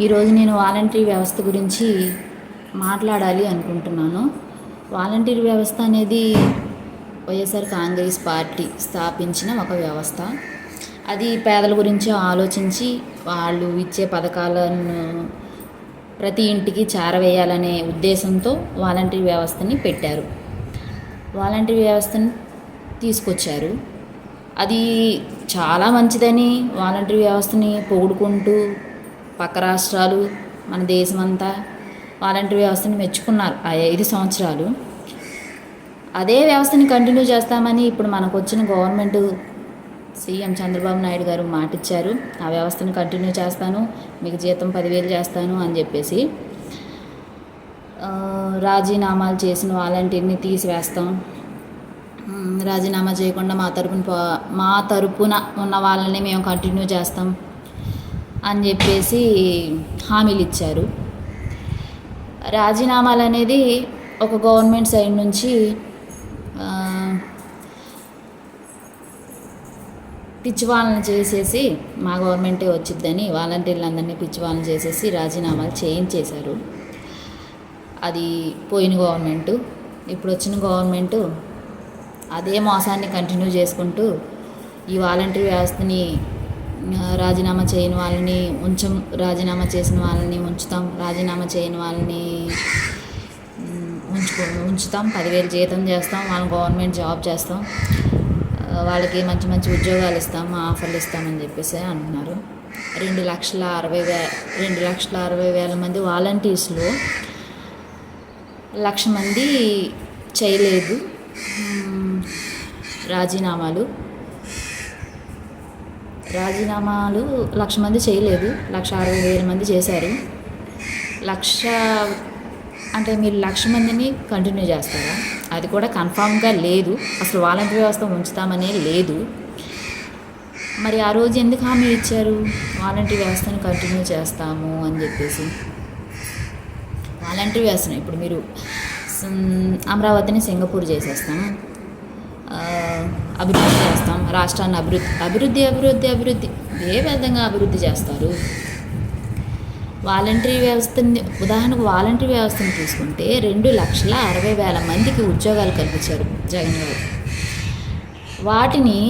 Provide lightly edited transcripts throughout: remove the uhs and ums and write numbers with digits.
ఈరోజు నేను వాలంటరీ వ్యవస్థ గురించి మాట్లాడాలి అనుకుంటున్నాను. వాలంటరీ వ్యవస్థ అనేది వైఎస్ఆర్ కాంగ్రెస్ పార్టీ స్థాపించిన ఒక వ్యవస్థ. అది పేదల గురించి ఆలోచించి వాళ్ళు ఇచ్చే పథకాలను ప్రతి ఇంటికి చేరవేయాలనే ఉద్దేశంతో వాలంటరీ వ్యవస్థని పెట్టారు. వాలంటరీ వ్యవస్థను తీసుకొచ్చారు. అది చాలా మంచిదని వాలంటరీ వ్యవస్థని పొగుడుకుంటూ పక్క రాష్ట్రాలు, మన దేశమంతా వాలంటరీ వ్యవస్థని మెచ్చుకున్నారు ఆ 5 సంవత్సరాలు. అదే వ్యవస్థని కంటిన్యూ చేస్తామని ఇప్పుడు మనకు వచ్చిన గవర్నమెంట్ సీఎం చంద్రబాబు నాయుడు గారు మాటిచ్చారు. ఆ వ్యవస్థను కంటిన్యూ చేస్తాను, మీకు జీతం 10,000 చేస్తాను అని చెప్పేసి. రాజీనామాలు చేసిన వాలంటీర్ని తీసివేస్తాం, రాజీనామా చేయకుండా మా తరపున ఉన్న వాళ్ళని మేము కంటిన్యూ చేస్తాం అని చెప్పేసి హామీలు ఇచ్చారు. రాజీనామాలు అనేది ఒక గవర్నమెంట్ సైడ్ నుంచి పిచ్చివాళ్ళని చేసేసి మా గవర్నమెంటే వచ్చిద్దని వాలంటీర్లందరినీ పిచ్చివాళ్ళని చేసేసి రాజీనామాలు చేయించేశారు. అది పోయిన గవర్నమెంటు. ఇప్పుడు వచ్చిన గవర్నమెంటు అదే మోసాన్ని కంటిన్యూ చేసుకుంటూ ఈ వాలంటరీ వ్యవస్థని రాజీనామా చేయని వాళ్ళని రాజీనామా చేసిన వాళ్ళని ఉంచుతాం, రాజీనామా చేయని వాళ్ళని ఉంచుతాం, 10,000 జీతం చేస్తాం, వాళ్ళని గవర్నమెంట్ జాబ్ చేస్తాం, వాళ్ళకి మంచి మంచి ఉద్యోగాలు ఇస్తాం, ఆఫర్లు ఇస్తామని చెప్పేసి అంటున్నారు. 2,60,000 మంది వాలంటీర్స్లో 1,00,000 మంది చేయలేదు రాజీనామాలు. 1,00,000 మంది చేయలేదు, 1,60,000 మంది చేశారు. 1,00,000 అంటే మీరు 1,00,000 మందిని కంటిన్యూ చేస్తారా? అది కూడా కన్ఫామ్గా లేదు. అసలు వాలంటరీ వ్యవస్థ ఉంచుతామనే లేదు. మరి ఆ రోజు ఎందుకు హామీ ఇచ్చారు వాలంటరీ వ్యవస్థను కంటిన్యూ చేస్తాము అని చెప్పేసి? వాలంటరీ వ్యవస్థను ఇప్పుడు మీరు అమరావతిని సింగపూర్ చేసేస్తాం, అభివృద్ధి చేస్తాం, రాష్ట్రాన్ని అభివృద్ధి ఏ విధంగా అభివృద్ధి చేస్తారు? వాలంటరీ వ్యవస్థని ఉదాహరణకు వాలంటరీ వ్యవస్థను తీసుకుంటే 2,60,000 మందికి ఉద్యోగాలు కల్పించారు జగన్ గారు. వాటిని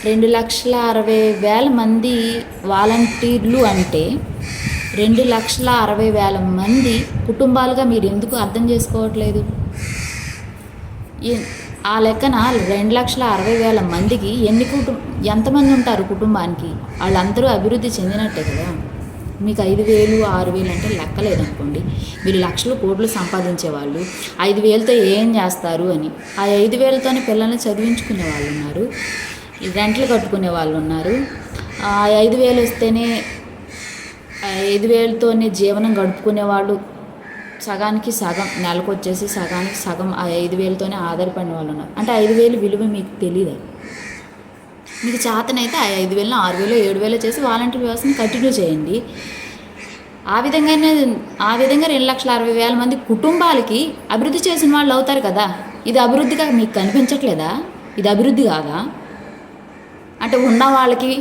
2,60,000 మంది వాలంటీర్లు అంటే 2,60,000 మంది కుటుంబాలుగా మీరు ఎందుకు అర్థం చేసుకోవట్లేదు? ఆ లెక్కన 2,60,000 మందికి ఎంతమంది ఉంటారు కుటుంబానికి? వాళ్ళందరూ అభివృద్ధి చెందినట్టే కదా. మీకు 5,000, 6,000 అంటే లెక్కలేదనుకోండి. మీరు లక్షలు కోట్లు సంపాదించేవాళ్ళు 5,000తో ఏం చేస్తారు అని. ఆ 5,000తోనే పిల్లల్ని చదివించుకునే వాళ్ళు ఉన్నారు, రెంట్లు కట్టుకునే వాళ్ళు ఉన్నారు. ఆ 5,000 వస్తేనే 5,000తోనే జీవనం గడుపుకునే వాళ్ళు సగానికి సగం, నెలకు వచ్చేసి సగానికి సగం ఆ 5,000తోనే ఆధారపడిన వాళ్ళు ఉన్నారు. అంటే 5,000 విలువ మీకు తెలియదు. మీకు చేతనైతే ఆ 5,000, 6,000, 7,000 చేసి వాలంటరీ వ్యవస్థను కంటిన్యూ చేయండి. ఆ విధంగా 2,60,000 మంది కుటుంబాలకి అభివృద్ధి చేసిన వాళ్ళు అవుతారు కదా. ఇది అభివృద్ధిగా మీకు కనిపించట్లేదా? ఇది అభివృద్ధి కాదా? అంటే ఉన్న వాళ్ళకి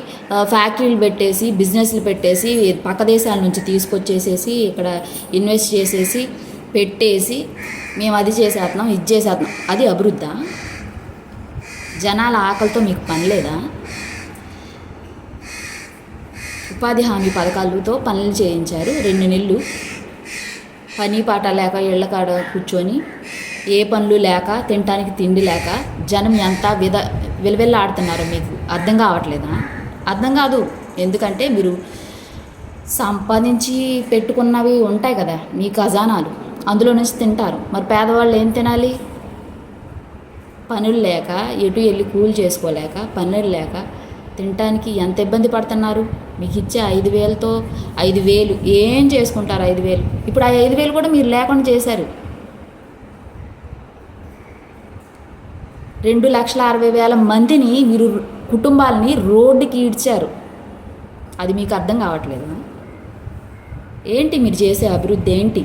ఫ్యాక్టరీలు పెట్టేసి, బిజినెస్లు పెట్టేసి, పక్క దేశాల నుంచి తీసుకొచ్చేసేసి ఇక్కడ ఇన్వెస్ట్ చేసేసి పెట్టేసి మేము అది చేసేస్తున్నాం, ఇది చేసేస్తున్నాం, అది అభివృద్ధా? జనాల ఆకలితో మీకు పని లేదా? ఉపాధి హామీ పథకాలతో పనులు చేయించారు 2 నెలలు. పని పాట లేక ఇళ్ల కాడ కూర్చొని ఏ పనులు లేక, తినడానికి తిండి లేక జనం ఎంత విలవిల్లాడుతున్నారో మీకు అర్థం కావట్లేదా? అర్థం కాదు. ఎందుకంటే మీరు సంపాదించి పెట్టుకున్నవి ఉంటాయి కదా మీ ఖజానాలు, అందులో నుంచి తింటారు. మరి పేదవాళ్ళు ఏం తినాలి? పనులు లేక, ఎటు వెళ్ళి కూలి చేసుకోలేక, పనులు లేక తినటానికి ఎంత ఇబ్బంది పడుతున్నారు. మీకు ఇచ్చే 5,000తో 5,000 ఏం చేసుకుంటారు? 5,000 ఇప్పుడు ఆ 5,000 కూడా మీరు లేకుండా చేశారు. 2,60,000 మందిని మీరు కుటుంబాలని రోడ్డుకి ఈడ్చారు. అది మీకు అర్థం కావట్లేదు. ఏంటి మీరు చేసే అభివృద్ధి ఏంటి?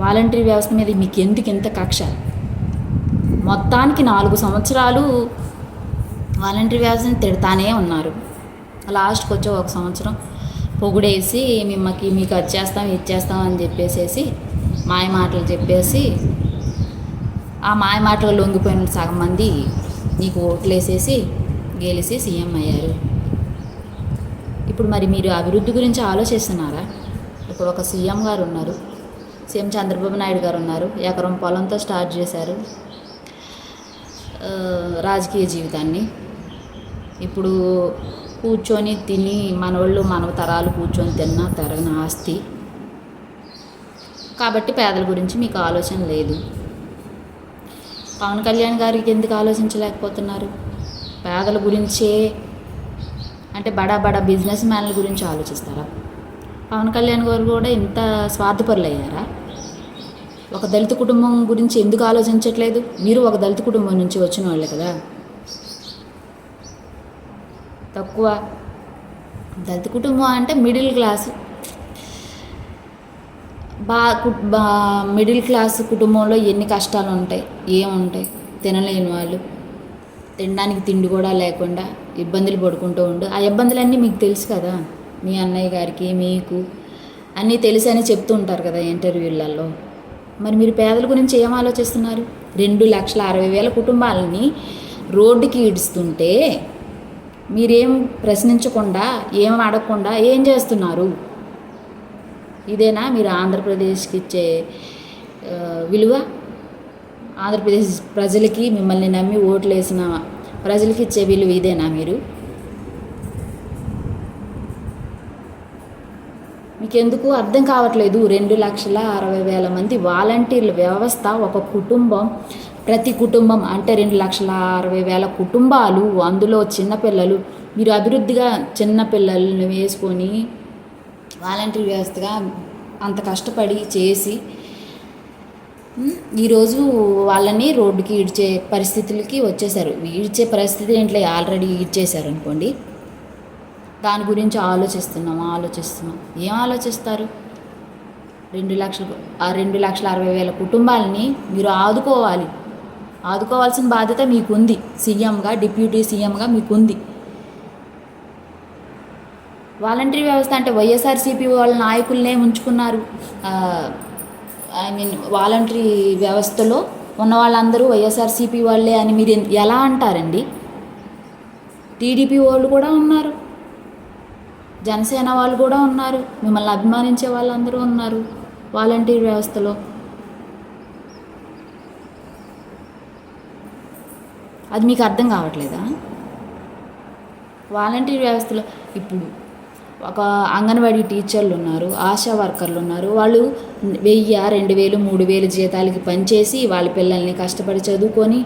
వాలంటరీ వ్యవస్థ మీద మీకు ఎందుకు ఇంత కక్ష? మొత్తానికి 4 సంవత్సరాలు వాలంటరీ వ్యవస్థని తిడతానే ఉన్నారు. లాస్ట్కి వచ్చి ఒక సంవత్సరం పొగుడేసి మీకు అది చేస్తాం ఇది చేస్తాం అని చెప్పేసేసి మాయ మాటలు చెప్పేసి ఆ మాయ మాటలు లొంగిపోయిన సగం మంది నీకు ఓట్లేసేసి గెలిచి సీఎం అయ్యారు. ఇప్పుడు మరి మీరు అభివృద్ధి గురించి ఆలోచిస్తున్నారా? ఇప్పుడు ఒక సీఎం గారు ఉన్నారు, సీఎం చంద్రబాబు నాయుడు గారు ఉన్నారు. ఎకరం పొలంతో స్టార్ట్ చేశారు రాజకీయ జీవితాన్ని. ఇప్పుడు కూర్చొని తిని మనవాళ్ళు మనవ తరాలు కూర్చొని తిన్నా తరగని ఆస్తి. కాబట్టి పేదల గురించి మీకు ఆలోచన లేదు. పవన్ కళ్యాణ్ గారికి ఎందుకు ఆలోచించలేకపోతున్నారు? పేదల గురించే అంటే బడా బిజినెస్ మ్యాన్ల గురించి ఆలోచిస్తారా? పవన్ కళ్యాణ్ గారు కూడా ఇంత స్వార్థపరులు అయ్యారా? ఒక దళిత కుటుంబం గురించి ఎందుకు ఆలోచించట్లేదు? మీరు ఒక దళిత కుటుంబం నుంచి వచ్చిన వాళ్ళే కదా. తక్కువ దళిత కుటుంబం అంటే మిడిల్ క్లాస్, మిడిల్ క్లాస్ కుటుంబంలో ఎన్ని కష్టాలు ఉంటాయి, ఏముంటాయి. తినలేని వాళ్ళు, తినడానికి తిండి కూడా లేకుండా ఇబ్బందులు పడుకుంటూ ఉండు. ఆ ఇబ్బందులన్నీ మీకు తెలుసు కదా, మీ అన్నయ్య గారికి మీకు అన్నీ తెలుసు అని చెప్తూ ఉంటారు కదా ఇంటర్వ్యూలలో. మరి మీరు పేదల గురించి ఏం ఆలోచిస్తున్నారు? 2,60,000 కుటుంబాలని రోడ్డుకి ఈడుస్తుంటే మీరేం ప్రశ్నించకుండా ఏం అడగకుండా ఏం చేస్తున్నారు? ఇదేనా మీరు ఆంధ్రప్రదేశ్కి ఇచ్చే విలువ? ఆంధ్రప్రదేశ్ ప్రజలకి, మిమ్మల్ని నమ్మి ఓట్లు వేసిన ప్రజలకి ఇచ్చే విలువ ఇదేనా? మీకెందుకు అర్థం కావట్లేదు? 2,60,000 మంది వాలంటీర్ల వ్యవస్థ, ఒక కుటుంబం, ప్రతి కుటుంబం అంటే 2,60,000 కుటుంబాలు, అందులో చిన్నపిల్లలు. మీరు అభివృద్ధిగా చిన్నపిల్లల్ని వేసుకొని వాలంటీర్ వ్యవస్థగా అంత కష్టపడి చేసి ఈరోజు వాళ్ళని రోడ్డుకి ఈడ్చే పరిస్థితులకి వచ్చేసారు. ఈడ్చే పరిస్థితి ఏంట్లో ఆల్రెడీ ఈడ్చేశారు అనుకోండి. దాని గురించి ఆలోచిస్తున్నాం. ఏం ఆలోచిస్తారు? 2,60,000 కుటుంబాలని మీరు ఆదుకోవాల్సిన బాధ్యత మీకుంది. సీఎంగా, డిప్యూటీ సీఎంగా మీకుంది. వాలంటీర్ వ్యవస్థ అంటే వైఎస్ఆర్సీపీ వాళ్ళ నాయకులనే ఉంచుకున్నారు. వాలంటరీ వ్యవస్థలో ఉన్న వాళ్ళందరూ వైఎస్ఆర్సీపీ వాళ్ళే అని మీరు ఎలా అంటారండి? టీడీపీ వాళ్ళు కూడా ఉన్నారు, జనసేన వాళ్ళు కూడా ఉన్నారు, మిమ్మల్ని అభిమానించే వాళ్ళందరూ ఉన్నారు వాలంటీర్ వ్యవస్థలో. అది మీకు అర్థం కావట్లేదా? వాలంటీర్ వ్యవస్థలో ఇప్పుడు ఒక అంగన్వాడీ టీచర్లు ఉన్నారు, ఆశా వర్కర్లు ఉన్నారు. వాళ్ళు 1,000, 2,000, 3,000 జీతాలకి పనిచేసి వాళ్ళ పిల్లల్ని కష్టపడి చదువుకొని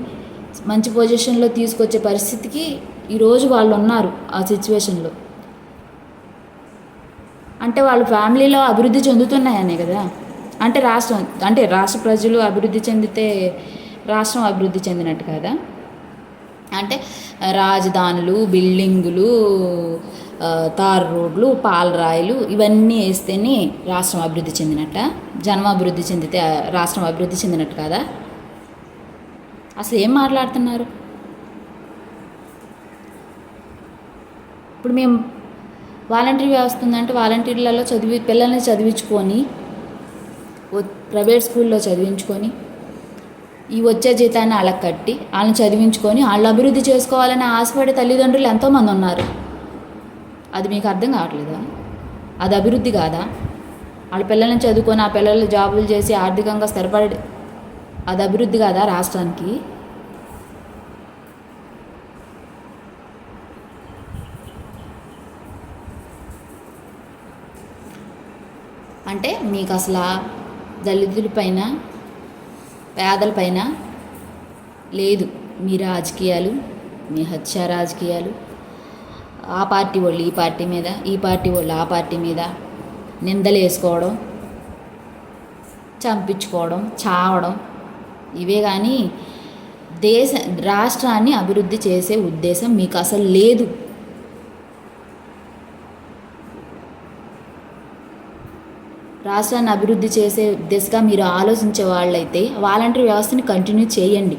మంచి పొజిషన్లో తీసుకొచ్చే పరిస్థితికి ఈరోజు వాళ్ళు ఉన్నారు. ఆ సిచ్యువేషన్లో అంటే వాళ్ళ ఫ్యామిలీలో అభివృద్ధి చెందుతున్నాయనే కదా. అంటే రాష్ట్ర ప్రజలు అభివృద్ధి చెందితే రాష్ట్రం అభివృద్ధి చెందినట్టు కదా. అంటే రాజధానులు, బిల్డింగులు, తార్ రోడ్లు, పాలరాయిలు ఇవన్నీ వేస్తేనే రాష్ట్రం అభివృద్ధి చెందినట్ట? జనం అభివృద్ధి చెందితే రాష్ట్రం అభివృద్ధి చెందినట్టు కదా. అసలు ఏం మాట్లాడుతున్నారు? ఇప్పుడు మేము వాలంటీర్ వ్యవస్థ ఉందంటే వాలంటీర్లలో పిల్లల్ని చదివించుకొని, ప్రైవేట్ స్కూల్లో చదివించుకొని, ఈ వచ్చే జీతాన్ని వాళ్ళకి కట్టి వాళ్ళని చదివించుకొని వాళ్ళు అభివృద్ధి చేసుకోవాలని ఆశపడే తల్లిదండ్రులు ఎంతోమంది ఉన్నారు. అది మీకు అర్థం కావట్లేదా? అది అభివృద్ధి కాదా? వాళ్ళ పిల్లల్ని చదువుకొని ఆ పిల్లలు జాబులు చేసి ఆర్థికంగా స్థిరపడి, అది అభివృద్ధి కాదా రాష్ట్రానికి? అంటే మీకు అసలు దళితులపైన, పేదలపైన లేదు మీ రాజకీయాలు, మీ హత్య రాజకీయాలు. ఆ పార్టీ వాళ్ళు ఈ పార్టీ మీద, ఈ పార్టీ వాళ్ళు ఆ పార్టీ మీద నిందలు వేసుకోవడం, చంపించుకోవడం, చావడం, ఇవే కానీ రాష్ట్రాన్ని అభివృద్ధి చేసే ఉద్దేశం మీకు అసలు లేదు. రాష్ట్రాన్ని అభివృద్ధి చేసే దిశగా మీరు ఆలోచించే వాళ్ళైతే వాలంటీర్ వ్యవస్థని కంటిన్యూ చేయండి.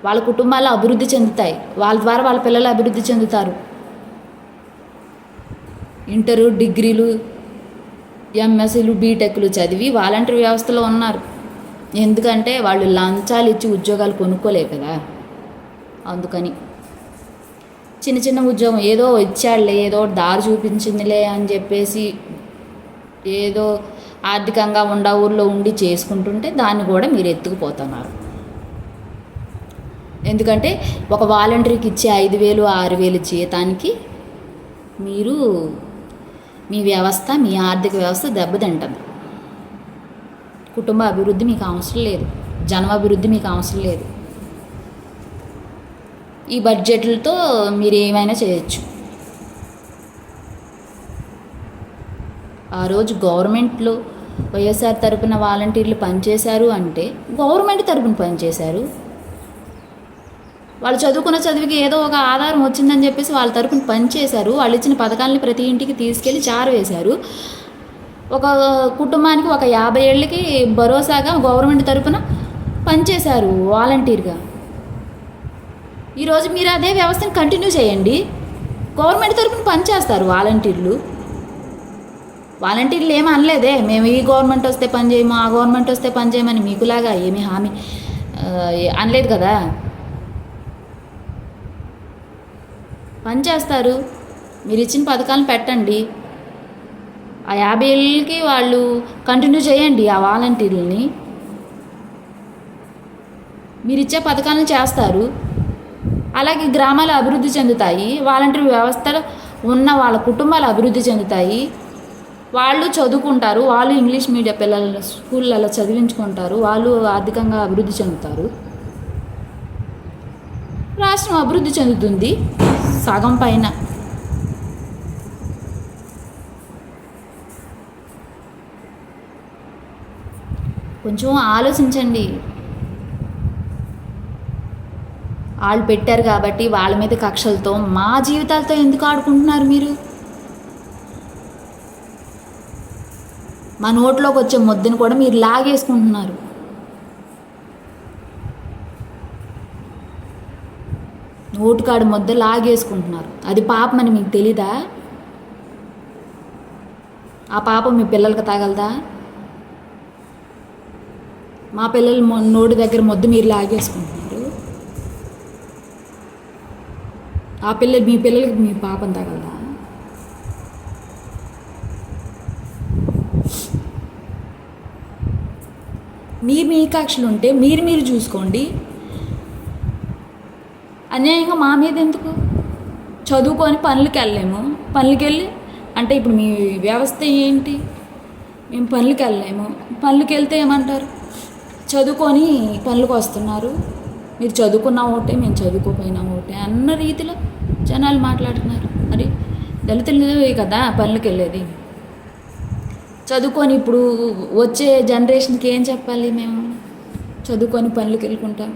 వాళ్ళ కుటుంబాలు అభివృద్ధి చెందుతాయి, వాళ్ళ ద్వారా వాళ్ళ పిల్లలు అభివృద్ధి చెందుతారు. ఇంటరు, డిగ్రీలు, ఎంఎస్సీలు, బీటెక్లు చదివి వాలంటీర్ వ్యవస్థలో ఉన్నారు. ఎందుకంటే వాళ్ళు లంచాలు ఇచ్చి ఉద్యోగాలు కొనుక్కోలేరు కదా. అందుకని చిన్న చిన్న ఉద్యోగం ఏదో ఇచ్చాడులే, ఏదో దారి చూపించిందిలే అని చెప్పేసి ఏదో ఆర్థికంగా ఊర్లో ఉండి చేసుకుంటుంటే దాన్ని కూడా మీరు ఎత్తుకుపోతున్నారు. ఎందుకంటే ఒక వాలంటీర్కి ఇచ్చే 5,000, 6,000 జీతానికి మీరు మీ వ్యవస్థ, మీ ఆర్థిక వ్యవస్థ దెబ్బతింటుంది. కుటుంబ అభివృద్ధి మీకు అవసరం లేదు, జనం అభివృద్ధి మీకు అవసరం లేదు. ఈ బడ్జెట్లతో మీరు ఏమైనా చేయొచ్చు. ఆ రోజు గవర్నమెంట్లో వైఎస్ఆర్ తరపున వాలంటీర్లు పనిచేశారు అంటే గవర్నమెంట్ తరపున పనిచేశారు. వాళ్ళు చదువుకున్న చదువుకి ఏదో ఒక ఆధారం వచ్చిందని చెప్పేసి వాళ్ళ తరపున పనిచేశారు. వాళ్ళు ఇచ్చిన పథకాలని ప్రతి ఇంటికి తీసుకెళ్ళి వేశారు. ఒక కుటుంబానికి ఒక 50 ఏళ్ళకి భరోసాగా గవర్నమెంట్ తరపున పనిచేశారు వాలంటీర్గా. ఈరోజు మీరు అదే వ్యవస్థను కంటిన్యూ చేయండి. గవర్నమెంట్ తరపున పనిచేస్తారు వాలంటీర్లు. వాలంటీర్లు ఏమీ అనలేదే, మేము ఈ గవర్నమెంట్ వస్తే పని చేయము, ఆ గవర్నమెంట్ వస్తే పని చేయమని మీకులాగా ఏమీ హామీ అనలేదు కదా. పని చేస్తారు. మీరు ఇచ్చిన పథకాలను పెట్టండి. ఆ 50 ఏళ్ళకి వాళ్ళు కంటిన్యూ చేయండి ఆ వాలంటీర్లని. మీరు ఇచ్చే పథకాలను చేస్తారు. అలాగే గ్రామాలు అభివృద్ధి చెందుతాయి. వాలంటీర్ వ్యవస్థలో ఉన్న వాళ్ళ కుటుంబాలు అభివృద్ధి చెందుతాయి. వాళ్ళు చదువుకుంటారు. వాళ్ళు ఇంగ్లీష్ మీడియం పిల్లల స్కూళ్ళలో చదివించుకుంటారు. వాళ్ళు ఆర్థికంగా అభివృద్ధి చెందుతారు. రాష్ట్రం అభివృద్ధి చెందుతుంది సగం పైన. కొంచెం ఆలోచించండి. వాళ్ళు పెట్టారు కాబట్టి వాళ్ళ మీద కక్షలతో మా జీవితాలతో ఎందుకు ఆడుకుంటున్నారు మీరు? మా నోట్లోకి వచ్చే ముద్దని కూడా మీరు లాగేసుకుంటున్నారు. నోటుకాడు ముద్ద లాగేసుకుంటున్నారు. అది పాపమని మీకు తెలీదా? ఆ పాపం మీ పిల్లలకి తగలదా? మా పిల్లలు నోటి దగ్గర ముద్ద మీరు లాగేసుకుంటున్నారు. మీ పిల్లలకి మీ పాపం తగలదా? మీ కక్షలు ఉంటే మీరు చూసుకోండి. అన్యాయంగా మా మీద ఎందుకు? చదువుకొని పనులకి వెళ్ళలేము. పనులకి వెళ్ళి అంటే ఇప్పుడు మీ వ్యవస్థ ఏంటి? మేము పనులకి వెళ్ళలేము. పనులకి వెళ్తే ఏమంటారు? చదువుకొని పనులకు వస్తున్నారు, మీరు చదువుకున్న ఒకటే, మేము చదువుకోపోయినా ఒకటే అన్న రీతిలో జనాలు మాట్లాడుతున్నారు. మరి దళితులు కదా పనులకి వెళ్ళేది. చదువుకొని ఇప్పుడు వచ్చే జనరేషన్కి ఏం చెప్పాలి? మేము చదువుకొని పనులకి వెళ్ళుకుంటాం,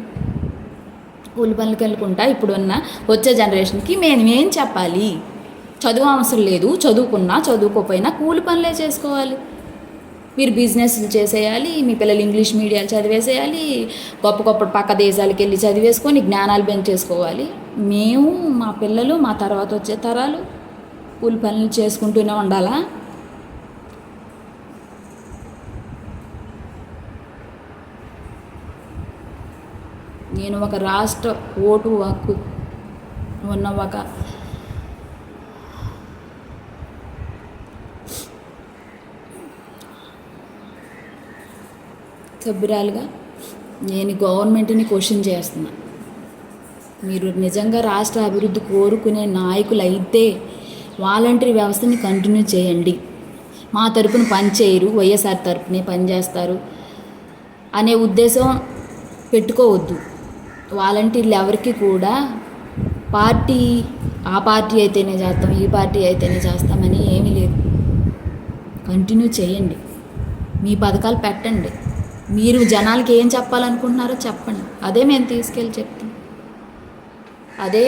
కూలి పనులకి వెళ్ళుకుంటా ఇప్పుడున్న వచ్చే జనరేషన్కి మేము ఏం చెప్పాలి? చదువు అవసరం లేదు, చదువుకున్నా చదువుకోపోయినా కూలి పనులే చేసుకోవాలి. మీరు బిజినెస్లు చేసేయాలి, మీ పిల్లలు ఇంగ్లీష్ మీడియాలు చదివేసేయాలి, గొప్ప గొప్ప పక్క దేశాలకు వెళ్ళి చదివేసుకొని జ్ఞానాలు పెంచేసుకోవాలి. మేము, మా పిల్లలు, మా తర్వాత వచ్చే తరాలు కూలి పనులు చేసుకుంటూనే ఉండాలా? నేను ఒక రాష్ట్ర ఓటు హక్కు ఉన్న ఒక సభ్యురాలుగా నేను గవర్నమెంట్ని క్వశ్చన్ చేస్తున్నా. మీరు నిజంగా రాష్ట్ర అభివృద్ధి కోరుకునే నాయకులు అయితే వాలంటరీ వ్యవస్థని కంటిన్యూ చేయండి. మా తరపున పనిచేయరు, వైఎస్ఆర్ తరపునే పనిచేస్తారు అనే ఉద్దేశం పెట్టుకోవద్దు. వాలంటీర్లు ఎవరికి కూడా ఆ పార్టీ అయితేనే చేస్తాం, ఈ పార్టీ అయితేనే చేస్తామని ఏమీ లేదు. కంటిన్యూ చేయండి, మీ పథకాలు పెట్టండి. మీరు జనాలకి ఏం చెప్పాలనుకుంటున్నారో చెప్పండి, అదే మేము తీసుకెళ్ళి చెప్తాం. అదే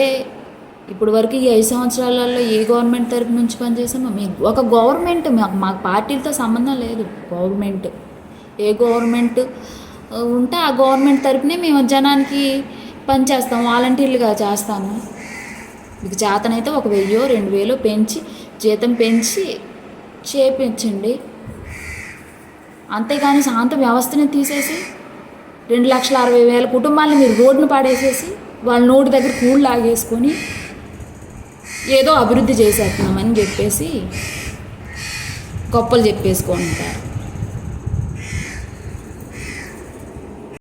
ఇప్పుడు వరకు ఈ 5 సంవత్సరాలలో ఏ గవర్నమెంట్ తరపు నుంచి పనిచేసామో ఒక గవర్నమెంట్ మాకు పార్టీలతో సంబంధం లేదు. గవర్నమెంట్ ఏ గవర్నమెంట్ ఉంటే ఆ గవర్నమెంట్ తరపునే మేము జనానికి పనిచేస్తాం, వాలంటీర్లుగా చేస్తాము. మీకు చేతనైతే 1,000 2,000 పెంచి జీతం పెంచి చేపించండి. అంతేగాని శాంత వ్యవస్థని తీసేసి 2,60,000 కుటుంబాలను మీరు రోడ్డును పాడేసేసి వాళ్ళ నోటి దగ్గర కూళ్ళు లాగేసుకొని ఏదో అభివృద్ధి చేసేస్తున్నామని చెప్పేసి గొప్పలు చెప్పేసుకుంటారు.